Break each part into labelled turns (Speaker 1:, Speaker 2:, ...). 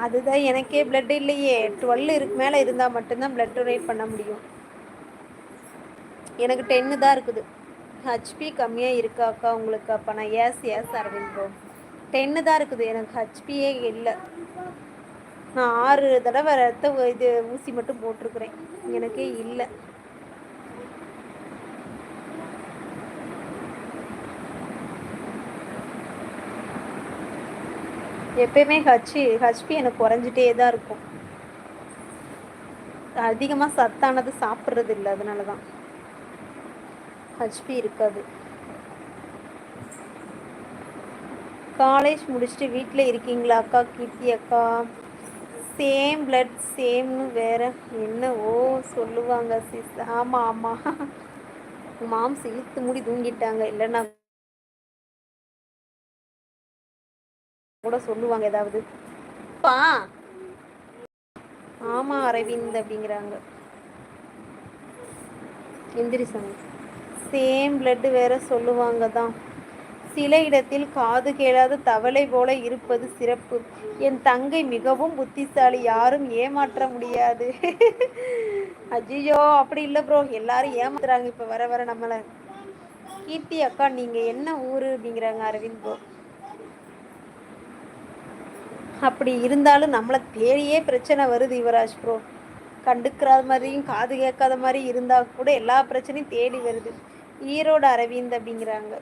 Speaker 1: அதுதான் எனக்கே பிளட் இல்லையே. 12 இருக்கு மேலே இருந்தால் மட்டும்தான் பிளட் டொனேட் பண்ண முடியும். எனக்கு 10 தான் இருக்குது. ஹெச்பி கம்மியாக இருக்கா அக்கா உங்களுக்கு? அப்போ நான் எஸ் அரவிந்த் ப்ரோ 10 தான் இருக்குது. எனக்கு ஹெச்பியே இல்லை. நான் 6 தடவை இது ஊசி மட்டும் போட்டிருக்கிறேன். எனக்கே இல்லை. எப்பயுமே ஹெச்பி எனக்கு குறைஞ்சிட்டே தான் இருக்கும். அதிகமாக சத்தானது சாப்பிட்றது இல்லை, அதனால தான் ஹெச்பி இருக்காது. காலேஜ் முடிச்சுட்டு வீட்டில் இருக்கீங்களா அக்கா? கீர்த்தி அக்கா சேம் பிளட் சேம்னு வேற என்ன சொல்லுவாங்க சிஸ். ஆமாம் ஆமாம், மாம்ஸ் இழுத்து மூடி தூங்கிட்டாங்க. இல்லைன்னா கூட சொல்லுவாங்க ஏதாவது. ஆமாம் அரவிந்த் அப்படிங்கிறாங்க. எந்திரி சாமி. சேம் பிளட் வேற சொல்லுவாங்க தான். சில இடத்தில் காது கேளாத தவளை போல இருப்பது சிறப்பு. என் தங்கை மிகவும் புத்திசாலி, யாரும் ஏமாற்ற முடியாது. அஜியோ அப்படி இல்லை ப்ரோ, எல்லாரும் ஏமாத்துறாங்க இப்போ வர வர நம்மளை. கீர்த்தி அக்கா நீங்கள் என்ன ஊர் அப்படிங்கிறாங்க அரவிந்த் ப்ரோ. அப்படி இருந்தாலும் நம்மளை தேடியே பிரச்சனை வருது யுவராஜ் ப்ரோ. கண்டுக்கிறாத மாதிரியும் காது கேட்காத மாதிரி இருந்தால் கூட எல்லா பிரச்சனையும் தேடி வருது. ஈரோடு அரவிந்த் அப்படிங்கிறாங்க.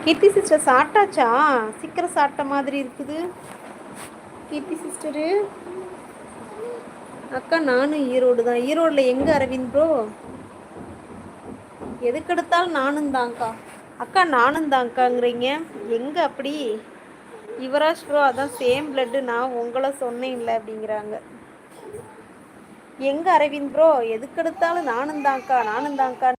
Speaker 1: கீர்த்தி சிஸ்டர் சாப்பிட்டாச்சா? சீக்கிரம் சாப்பிட்ட மாதிரி இருக்குது கீர்த்தி சிஸ்டரு. அக்கா நானும் ஈரோடு தான். ஈரோடில் எங்கே அரவிந்த் ப்ரோ? எதுக்கெடுத்தாலும் நானும் தான்க்கா. அக்கா நானும் தான்க்காங்கிறீங்க, எங்கே அப்படி? யுவராஜ் ப்ரோ அதான் சேம் பிளட்டு, நான் உங்களை சொன்னேன் இல்லை அப்படிங்கிறாங்க. எங்கே அரவிந்த் ப்ரோ? எதுக்கெடுத்தாலும் நானும் தான்க்கா நானும் தான்க்கா.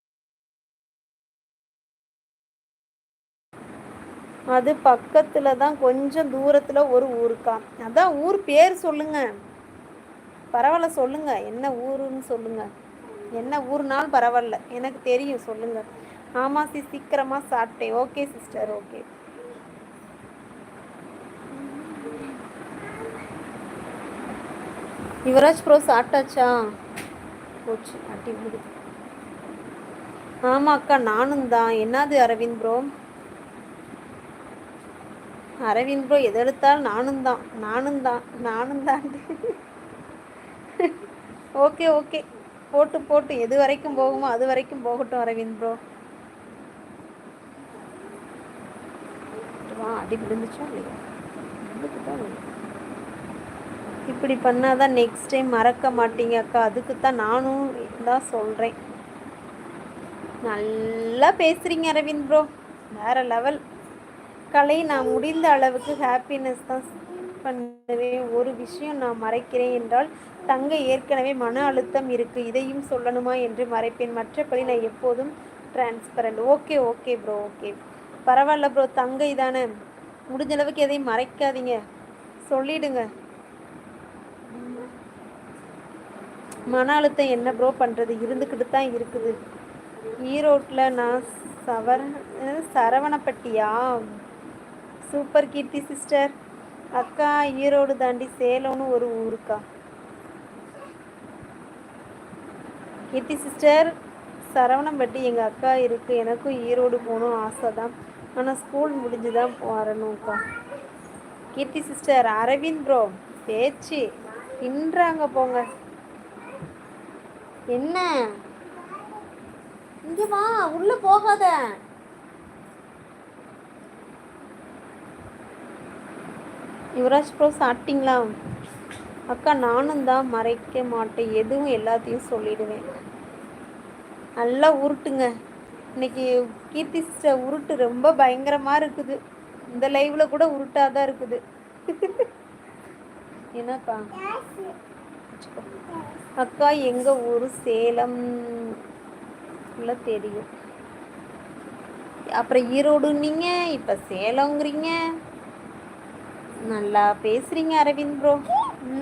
Speaker 1: அது பக்கத்தில் தான், கொஞ்சம் தூரத்தில் ஒரு ஊருக்கா. அதான் ஊர் பேர் சொல்லுங்க. பரவாயில்ல சொல்லுங்க, என்ன ஊருன்னு சொல்லுங்க. என்ன ஊர்னாலும் பரவாயில்ல, எனக்கு தெரியும் சொல்லுங்க. ஆமாம் சீக்கிரமாக சாப்பிட்டேன். Okay sister okay. Yuvraj bro சாப்பிட்டாச்சா? போச்சு அட்டி விடுது. ஆமாம் அக்கா நானும் தான். என்னது அரவிந்த் ப்ரோ? அரவிந்த் ப்ரோ எதை எடுத்தாலும் நானும் தான் நானும் தான் நானும் தான். ஓகே ஓகே, போட்டு போட்டு எது வரைக்கும் போகுமோ அது வரைக்கும் போகட்டும் அரவிந்த் ப்ரோ. அடி விழுந்துச்சா இல்லையா? இப்படி பண்ணாதான் நெக்ஸ்ட் டைம் மறக்க மாட்டீங்க அக்கா. அதுக்கு தான் நானும் தான் சொல்கிறேன். நல்லா பேசுகிறீங்க அரவிந்த் ப்ரோ, வேறு லெவல். கலை நான் முடிந்த அளவுக்கு ஹாப்பினஸ் தான் பண்ணுவேன். ஒரு விஷயம் நான் மறைக்கிறேன் என்றால் தங்கை ஏற்கனவே மன அழுத்தம் இருக்குது, இதையும் சொல்லணுமா என்று மறைப்பேன். மற்றபடி நான் எப்போதும் transparent. Okay okay bro okay, பரவாயில்ல ப்ரோ. தங்கை தானே, முடிஞ்ச அளவுக்கு எதையும் மறைக்காதீங்க, சொல்லிடுங்க. மன அழுத்தம் என்ன ப்ரோ பண்ணுறது, இருந்துக்கிட்டு தான் இருக்குது. ஈரோட்டில் நான் சரவணப்பட்டியா? சூப்பர் கீர்த்தி சிஸ்டர். அக்கா ஈரோடு தாண்டி சேலம்னு ஒரு ஊருக்கா. கீர்த்தி சிஸ்டர் சரவணம்பட்டி எங்கள் அக்கா இருக்குது. எனக்கும் ஈரோடு போகணும் ஆசை தான், ஆனால் ஸ்கூல் முடிஞ்சு தான் வரணும்க்கா. கீர்த்தி சிஸ்டர் அரவிந்த் ப்ரோ பேச்சு பின்றாங்க போங்க. என்ன இங்கே வா, உள்ளே போகாத. யுவராஜ் ப்ரோ சாப்பிட்டீங்களா? அக்கா நானும் தான் மறைக்க மாட்டேன், எதுவும் எல்லாத்தையும் சொல்லிடுவேன். நல்லா உருட்டுங்க இன்னைக்கு. கீர்த்தி சிஸ்டர் உருட்டு ரொம்ப பயங்கரமாக இருக்குது. இந்த லைவில் கூட உருட்டாதான் இருக்குது. என்னக்கா? அக்கா எங்கள் ஊர் சேலம் தெரியும். அப்புறம் ஈரோடு நீங்கள் இப்போ சேலங்கிறீங்க. நல்லா பேசுகிறீங்க அரவிந்த் ப்ரோ.